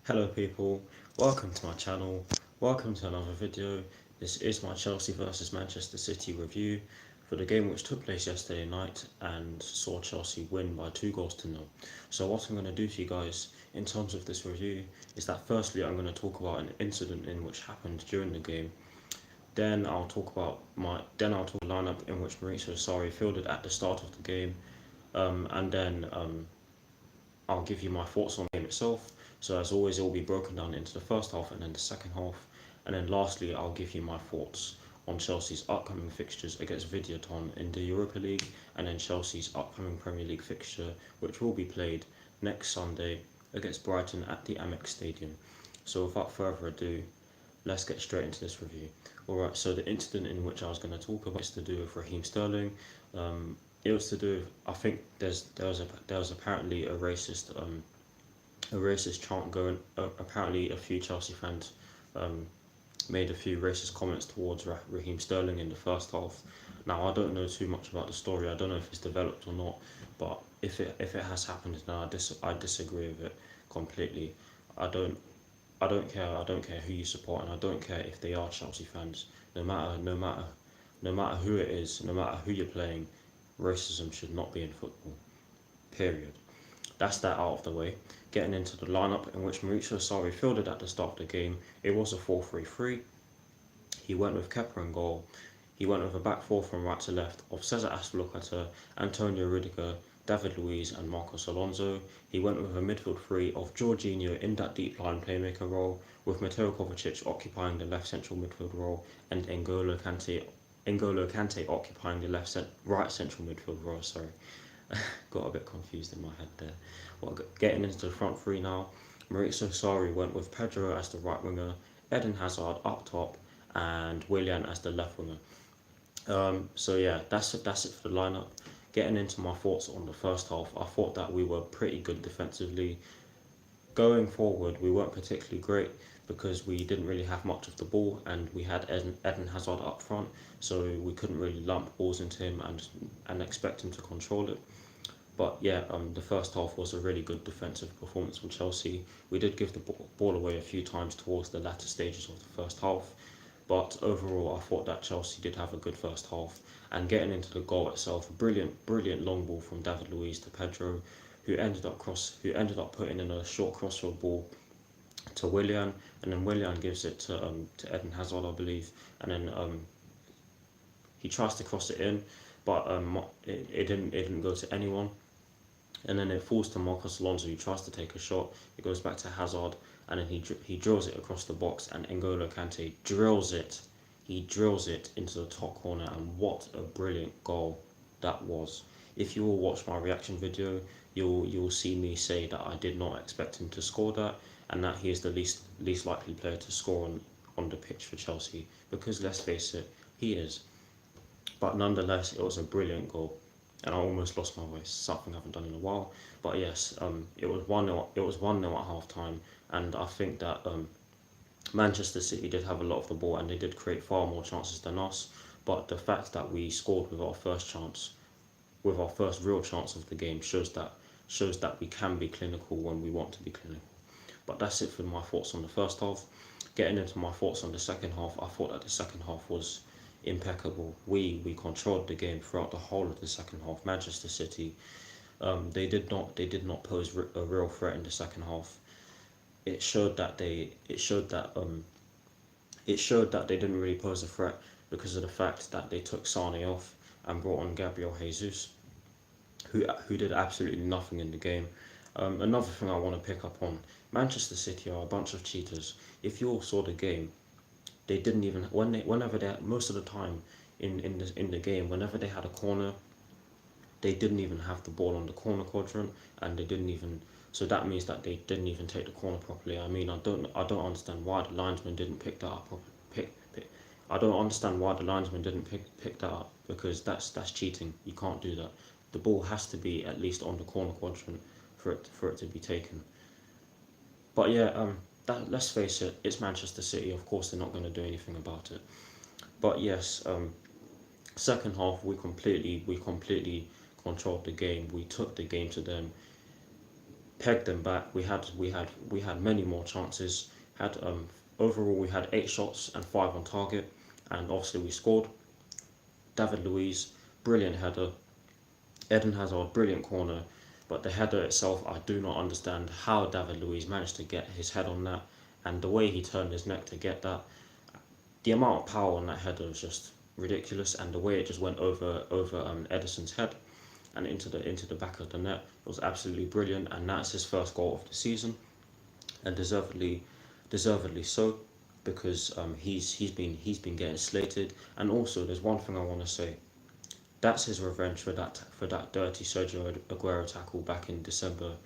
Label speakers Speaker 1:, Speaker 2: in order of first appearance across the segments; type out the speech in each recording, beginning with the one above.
Speaker 1: Hello people, welcome to my channel, welcome to another video. This is my Chelsea versus Manchester City review for the game which took place yesterday night and saw Chelsea win by 2 goals to 0. So what I'm going to do for you guys in terms of this review is that firstly I'm going to talk about an incident in which happened during the game. Then I'll talk about the lineup in which Maurizio Sarri fielded at the start of the game, and then I'll give you my thoughts on the game itself. So as always, it will be broken down into the first half and then the second half. And then lastly, I'll give you my thoughts on Chelsea's upcoming fixtures against Videoton in the Europa League, and then Chelsea's upcoming Premier League fixture, which will be played next Sunday against Brighton at the Amex Stadium. So without further ado, let's get straight into this review. Alright, so the incident in which I was going to talk about is to do with Raheem Sterling. It was to do. I think there was apparently a racist chant going. Apparently, a few Chelsea fans made a few racist comments towards Raheem Sterling in the first half. Now I don't know too much about the story. I don't know if it's developed or not. But if it has happened, then I disagree with it completely. I don't I don't care. I don't care who you support, and I don't care if they are Chelsea fans. No matter who it is, no matter who you're playing, racism should not be in football. Period. That's that out of the way. Getting into the lineup in which Maurizio Sarri fielded at the start of the game, it was a 4-3-3. He went with Kepa in goal. He went with a back four from right to left of Cesar Azpilicueta, Antonio Rudiger, David Luiz and Marcos Alonso. He went with a midfield three of Jorginho in that deep line playmaker role, with Mateo Kovacic occupying the left central midfield role and N'Golo Kante occupying the right central midfield role. Sorry, got a bit confused in my head there. Well, getting into the front three now, Maurizio Sarri went with Pedro as the right winger, Eden Hazard up top, and Willian as the left winger. So yeah, that's it for the lineup. Getting into my thoughts on the first half, I thought that we were pretty good defensively. Going forward, we weren't particularly great because we didn't really have much of the ball, and we had Eden Hazard up front, so we couldn't really lump balls into him and expect him to control it. But yeah, the first half was a really good defensive performance from Chelsea. We did give the ball away a few times towards the latter stages of the first half, but overall I thought that Chelsea did have a good first half. And getting into the goal itself, a brilliant long ball from David Luiz to Pedro, who ended up putting in a short crossfield ball to Willian, and then Willian gives it to Eden Hazard, I believe, and then he tries to cross it in, but it didn't go to anyone. And then it falls to Marcos Alonso, who tries to take a shot. It goes back to Hazard, and then he drills it across the box, and N'Golo Kante drills it. He drills it into the top corner, and what a brilliant goal that was. If you will watch my reaction video, you'll see me say that I did not expect him to score that, and that he is the least likely player to score on the pitch for Chelsea, because let's face it, he is. But nonetheless, it was a brilliant goal, and I almost lost my voice, something I haven't done in a while. But yes, it was 1-0. It was 1-0 at half time, and I think that Manchester City did have a lot of the ball, and they did create far more chances than us. But the fact that we scored with our first chance, with our first real chance of the game, shows that we can be clinical when we want to be clinical. But that's it for my thoughts on the first half. Getting into my thoughts on the second half, I thought that the second half was impeccable. We controlled the game throughout the whole of the second half. Manchester City, they did not pose a real threat in the second half. It showed that they didn't really pose a threat because of the fact that they took Sane off and brought on Gabriel Jesus, who did absolutely nothing in the game. Another thing I want to pick up on: Manchester City are a bunch of cheaters. If you all saw the game, they didn't even most of the time in the game, whenever they had a corner, they didn't even have the ball on the corner quadrant, and they didn't even. So that means that they didn't even take the corner properly. I mean, I don't understand why the linesman didn't pick that up. I don't understand why the linesman didn't pick that up, because that's cheating. You can't do that. The ball has to be at least on the corner quadrant for it to be taken. But yeah, let's face it, it's Manchester City. Of course, they're not going to do anything about it. But yes, second half we completely controlled the game. We took the game to them. pegged them back. We had many more chances. Had Overall we had 8 shots and 5 on target, and obviously we scored. David Luiz, brilliant header. Eden Hazard, brilliant corner. But the header itself, I do not understand how David Luiz managed to get his head on that, and the way he turned his neck to get that. The amount of power on that header was just ridiculous, and the way it just went over Ederson's head and into the back of the net was absolutely brilliant. And that's his first goal of the season, and deservedly so, because he's been getting slated. And also, there's one thing I want to say. That's his revenge for that dirty Sergio Aguero tackle back in December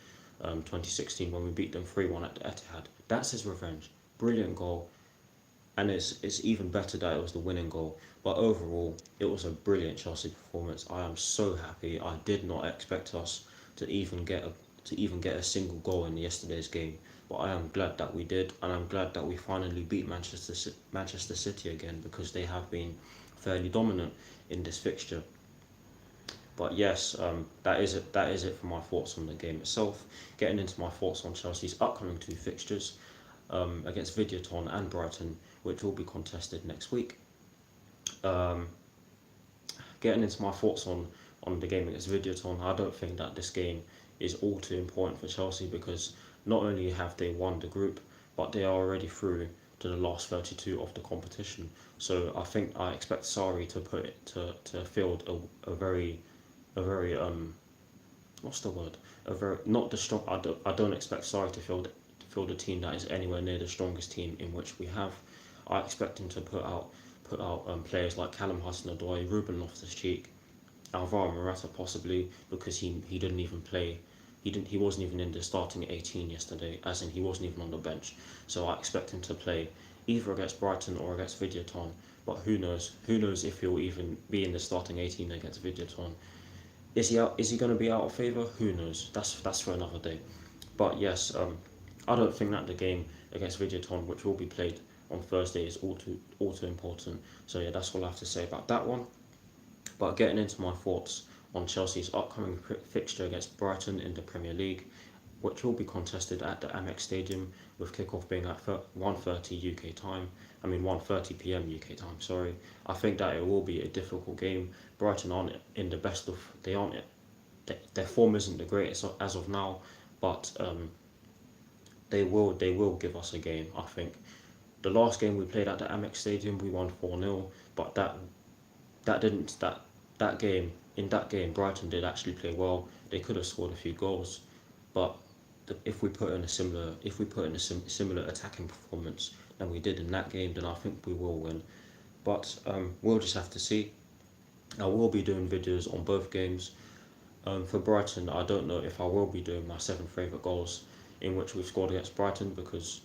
Speaker 1: 2016 when we beat them 3-1 at the Etihad. That's his revenge. Brilliant goal, and it's even better that it was the winning goal. But overall, it was a brilliant Chelsea performance. I am so happy. I did not expect us to even get a single goal in yesterday's game, but I am glad that we did, and I'm glad that we finally beat Manchester City again, because they have been fairly dominant in this fixture. But yes, that is it. That is it for my thoughts on the game itself. Getting into my thoughts on Chelsea's upcoming 2 fixtures, against Videoton and Brighton, which will be contested next week. Getting into my thoughts on the game against Videoton, I don't think that this game is all too important for Chelsea, because not only have they won the group, but they are already through to the last 32 of the competition. So I expect Sarri to field a very what's the word? A very not the strong. I don't expect Sarri to field a team that is anywhere near the strongest team in which we have. I expect him to put out players like Callum Hudson-Odoi, Ruben Loftus-Cheek, Alvaro Morata possibly, because he didn't even play. He wasn't even in the starting 18 yesterday, as in he wasn't even on the bench. So I expect him to play either against Brighton or against Videoton. But who knows? Who knows if he'll even be in the starting 18 against Videoton? Is he out? Is he going to be out of favour? Who knows? That's for another day. But yes, I don't think that the game against Videoton, which will be played on Thursday, is all too important. So yeah, that's all I have to say about that one. But getting into my thoughts on Chelsea's upcoming fixture against Brighton in the Premier League, which will be contested at the Amex Stadium, with kickoff being at 1:30 UK time. 1:30 PM UK time. Sorry, I think that it will be a difficult game. Brighton aren't in the best of. They aren't. Their form isn't the greatest as of now, but they will give us a game. I think the last game we played at the Amex Stadium, we won 4-0, but that game, in that game, Brighton did actually play well. They could have scored a few goals, but if we put in a similar attacking performance than we did in that game, then I think we will win. But we'll just have to see. I will be doing videos on both games. For Brighton, I don't know if I will be doing my 7 favourite goals in which we've scored against Brighton, because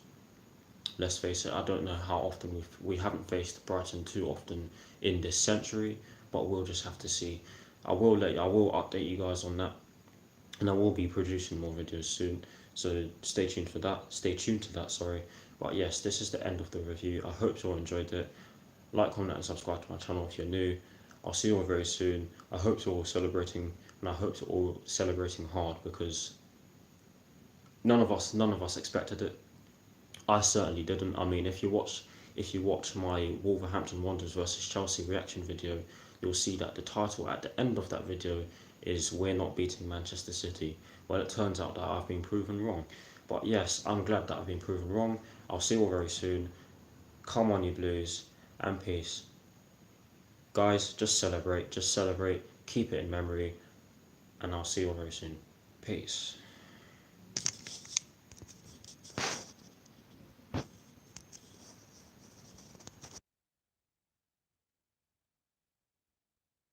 Speaker 1: let's face it, I don't know how often we haven't faced Brighton too often in this century, but we'll just have to see. I will update you guys on that, and I will be producing more videos soon. So stay tuned for that. Stay tuned to that. Sorry, but yes, this is the end of the review. I hope you all enjoyed it. Like, comment, and subscribe to my channel if you're new. I'll see you all very soon. I hope you're all celebrating, and I hope you're all celebrating hard, because none of us expected it. I certainly didn't. If you watch my Wolverhampton Wanderers versus Chelsea reaction video, you'll see that the title at the end of that video is "We're not beating Manchester City." Well, it turns out that I've been proven wrong. But yes, I'm glad that I've been proven wrong. I'll see you all very soon. Come on, you Blues, and peace. Guys, just celebrate, keep it in memory, and I'll see you all very soon. Peace.